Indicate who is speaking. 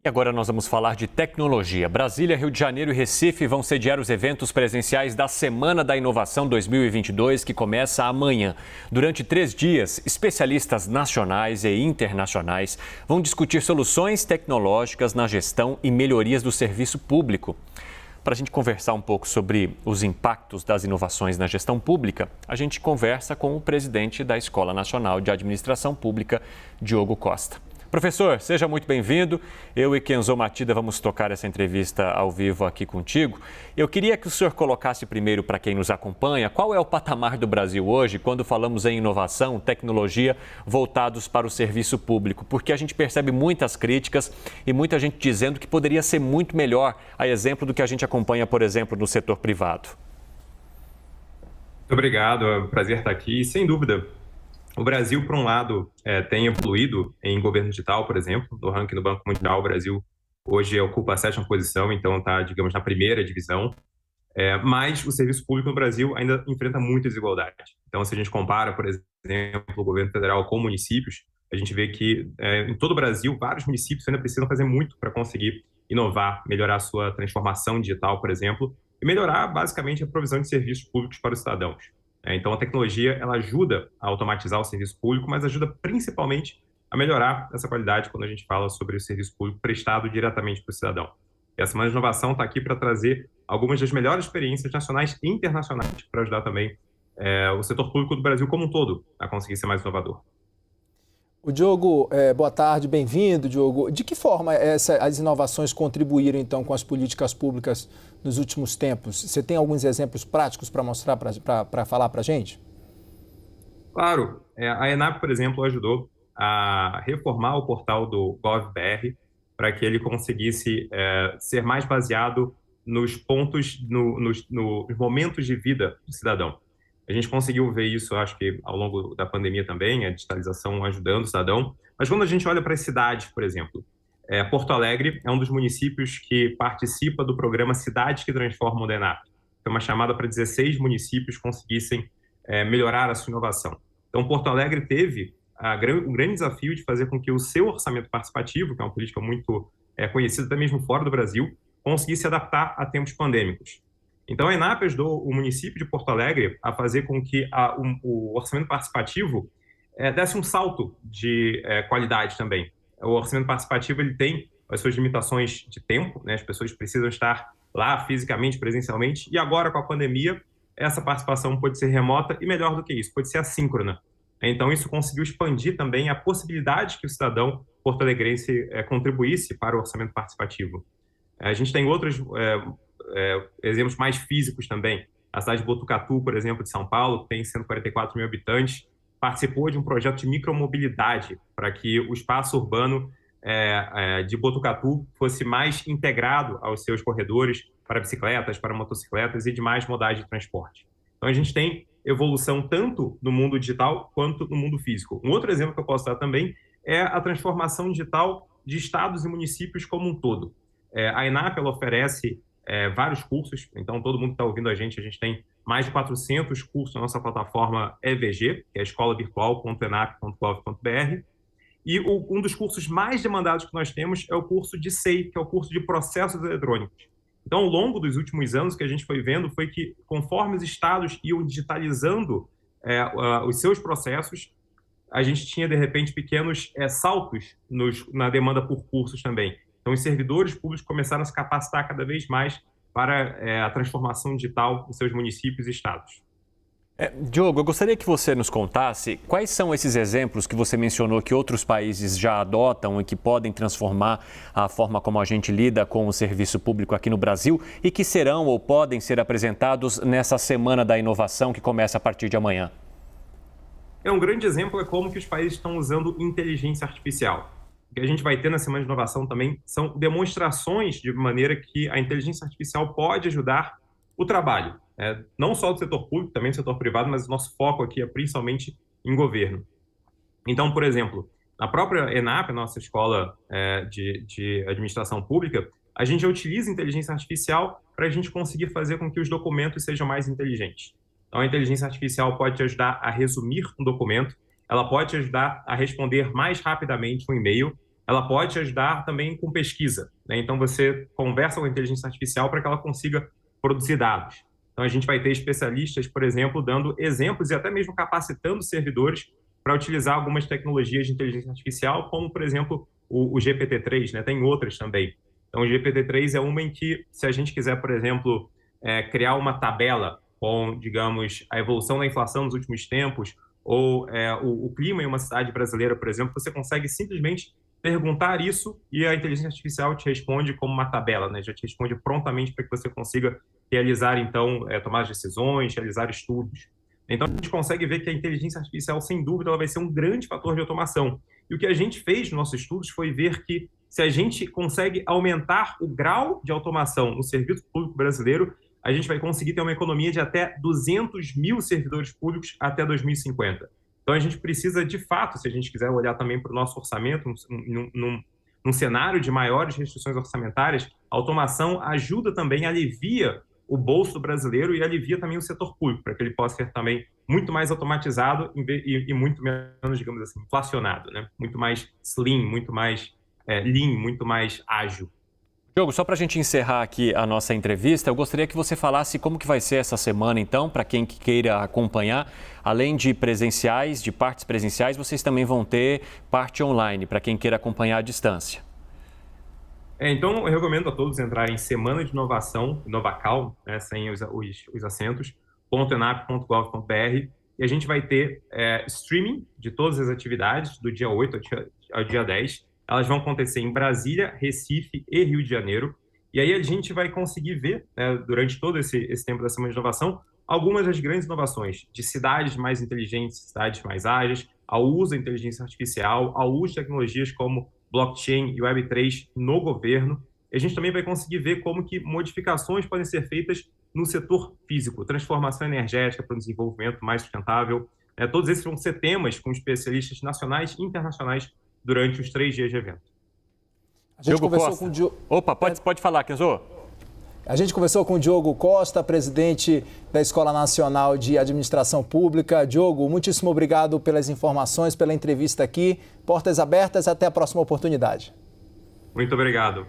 Speaker 1: E agora nós vamos falar de tecnologia. Brasília, Rio de Janeiro e Recife vão sediar os eventos presenciais da Semana da Inovação 2022, que começa amanhã. Durante 3 dias, especialistas nacionais e internacionais vão discutir soluções tecnológicas na gestão e melhorias do serviço público. Para a gente conversar um pouco sobre os impactos das inovações na gestão pública, a gente conversa com o presidente da Escola Nacional de Administração Pública, Diogo Costa. Professor, seja muito bem-vindo. Eu e Kenzo Matida vamos tocar essa entrevista ao vivo aqui contigo. Eu queria que o senhor colocasse primeiro para quem nos acompanha qual é o patamar do Brasil hoje quando falamos em inovação, tecnologia voltados para o serviço público, porque a gente percebe muitas críticas e muita gente dizendo que poderia ser muito melhor, a exemplo do que a gente acompanha, por exemplo, no setor privado.
Speaker 2: Muito obrigado, é um prazer estar aqui. Sem dúvida, o Brasil, por um lado, tem evoluído em governo digital, por exemplo. No ranking do Banco Mundial, o Brasil hoje ocupa a 7ª posição, então está, digamos, na primeira divisão. Mas o serviço público no Brasil ainda enfrenta muita desigualdade. Então, se a gente compara, por exemplo, o governo federal com municípios, a gente vê que em todo o Brasil, vários municípios ainda precisam fazer muito para conseguir inovar, melhorar a sua transformação digital, por exemplo, e melhorar, basicamente, a provisão de serviços públicos para os cidadãos. Então, a tecnologia ela ajuda a automatizar o serviço público, mas ajuda principalmente a melhorar essa qualidade quando a gente fala sobre o serviço público prestado diretamente para o cidadão. E a Semana de Inovação está aqui para trazer algumas das melhores experiências nacionais e internacionais para ajudar também o setor público do Brasil como um todo a conseguir ser mais inovador.
Speaker 3: O Diogo, boa tarde, bem-vindo, Diogo. De que forma as inovações contribuíram, então, com as políticas públicas nos últimos tempos? Você tem alguns exemplos práticos para mostrar, para falar para a gente?
Speaker 2: Claro. A ENAP, por exemplo, ajudou a reformar o portal do Gov.br para que ele conseguisse ser mais baseado nos pontos, nos momentos de vida do cidadão. A gente conseguiu ver isso, acho que ao longo da pandemia também, a digitalização ajudando o cidadão. Mas quando a gente olha para as cidades, por exemplo, Porto Alegre é um dos municípios que participa do programa Cidades que Transformam da ENAP. Foi uma chamada para 16 municípios conseguissem melhorar a sua inovação. Então, Porto Alegre teve um grande desafio de fazer com que o seu orçamento participativo, que é uma política muito conhecida até mesmo fora do Brasil, conseguisse adaptar a tempos pandêmicos. Então, a ENAP ajudou o município de Porto Alegre a fazer com que o orçamento participativo desse um salto de qualidade também. O orçamento participativo ele tem as suas limitações de tempo, né? As pessoas precisam estar lá fisicamente, presencialmente, e agora com a pandemia, essa participação pode ser remota e, melhor do que isso, pode ser assíncrona. Então, isso conseguiu expandir também a possibilidade que o cidadão porto-alegrense contribuísse para o orçamento participativo. A gente tem outros exemplos mais físicos também. A cidade de Botucatu, por exemplo, de São Paulo, que tem 144 mil habitantes, participou de um projeto de micromobilidade para que o espaço urbano de Botucatu fosse mais integrado aos seus corredores para bicicletas, para motocicletas e demais modais de transporte. Então, a gente tem evolução tanto no mundo digital quanto no mundo físico. Um outro exemplo que eu posso dar também é a transformação digital de estados e municípios como um todo. A ENAP ela oferece vários cursos, então todo mundo que está ouvindo a gente tem mais de 400 cursos na nossa plataforma EVG, que é escolavirtual.enap.gov.br, e um dos cursos mais demandados que nós temos é o curso de SEI, que é o curso de Processos Eletrônicos. Então, ao longo dos últimos anos, o que a gente foi vendo foi que, conforme os estados iam digitalizando os seus processos, a gente tinha, de repente, pequenos saltos na demanda por cursos também. Então, os servidores públicos começaram a se capacitar cada vez mais para a transformação digital dos seus municípios e estados.
Speaker 1: Diogo, eu gostaria que você nos contasse quais são esses exemplos que você mencionou que outros países já adotam e que podem transformar a forma como a gente lida com o serviço público aqui no Brasil e que serão ou podem ser apresentados nessa Semana da Inovação que começa a partir de amanhã.
Speaker 2: Um grande exemplo é como que os países estão usando inteligência artificial. O que a gente vai ter na Semana de Inovação também são demonstrações de maneira que a inteligência artificial pode ajudar o trabalho, não só do setor público, também do setor privado, mas o nosso foco aqui é principalmente em governo. Então, por exemplo, na própria ENAP, a nossa escola de administração pública, a gente já utiliza inteligência artificial para a gente conseguir fazer com que os documentos sejam mais inteligentes. Então, a inteligência artificial pode te ajudar a resumir um documento, ela pode te ajudar a responder mais rapidamente um e-mail, ela pode te ajudar também com pesquisa, né? Então, você conversa com a inteligência artificial para que ela consiga produzir dados. Então, a gente vai ter especialistas, por exemplo, dando exemplos e até mesmo capacitando servidores para utilizar algumas tecnologias de inteligência artificial, como, por exemplo, o GPT-3, né? Tem outras também. Então, o GPT-3 é uma em que, se a gente quiser, por exemplo, criar uma tabela com, digamos, a evolução da inflação nos últimos tempos, ou o clima em uma cidade brasileira, por exemplo, você consegue simplesmente perguntar isso e a inteligência artificial te responde como uma tabela, né? Já te responde prontamente para que você consiga realizar, então, tomar decisões, realizar estudos. Então, a gente consegue ver que a inteligência artificial, sem dúvida, ela vai ser um grande fator de automação. E o que a gente fez nos nossos estudos foi ver que, se a gente consegue aumentar o grau de automação no serviço público brasileiro, a gente vai conseguir ter uma economia de até 200 mil servidores públicos até 2050. Então, a gente precisa, de fato, se a gente quiser olhar também para o nosso orçamento, num cenário de maiores restrições orçamentárias, a automação ajuda também, alivia o bolso do brasileiro e alivia também o setor público, para que ele possa ser também muito mais automatizado e muito menos, digamos assim, inflacionado, né? Muito mais slim, muito mais lean, muito mais ágil.
Speaker 1: Diogo, só para a gente encerrar aqui a nossa entrevista, eu gostaria que você falasse como que vai ser essa semana, então, para quem queira acompanhar. Além de presenciais, de partes presenciais, vocês também vão ter parte online, para quem queira acompanhar à distância.
Speaker 2: Então, eu recomendo a todos entrarem em Semana de Inovação, Inovacal, né, sem os acentos, .enap.gov.br, e a gente vai ter streaming de todas as atividades, do dia 8 ao dia 10. Elas vão acontecer em Brasília, Recife e Rio de Janeiro. E aí a gente vai conseguir ver, né, durante todo esse tempo da Semana de Inovação, algumas das grandes inovações de cidades mais inteligentes, cidades mais ágeis, ao uso da inteligência artificial, ao uso de tecnologias como blockchain e Web3 no governo. E a gente também vai conseguir ver como que modificações podem ser feitas no setor físico, transformação energética para um desenvolvimento mais sustentável. Todos esses vão ser temas com especialistas nacionais e internacionais durante os 3 dias de evento.
Speaker 3: A gente conversou com o Diogo...
Speaker 1: Opa, pode falar, Kenzo.
Speaker 3: A gente conversou com o Diogo Costa, presidente da Escola Nacional de Administração Pública. Diogo, muitíssimo obrigado pelas informações, pela entrevista aqui. Portas abertas, até a próxima oportunidade.
Speaker 2: Muito obrigado.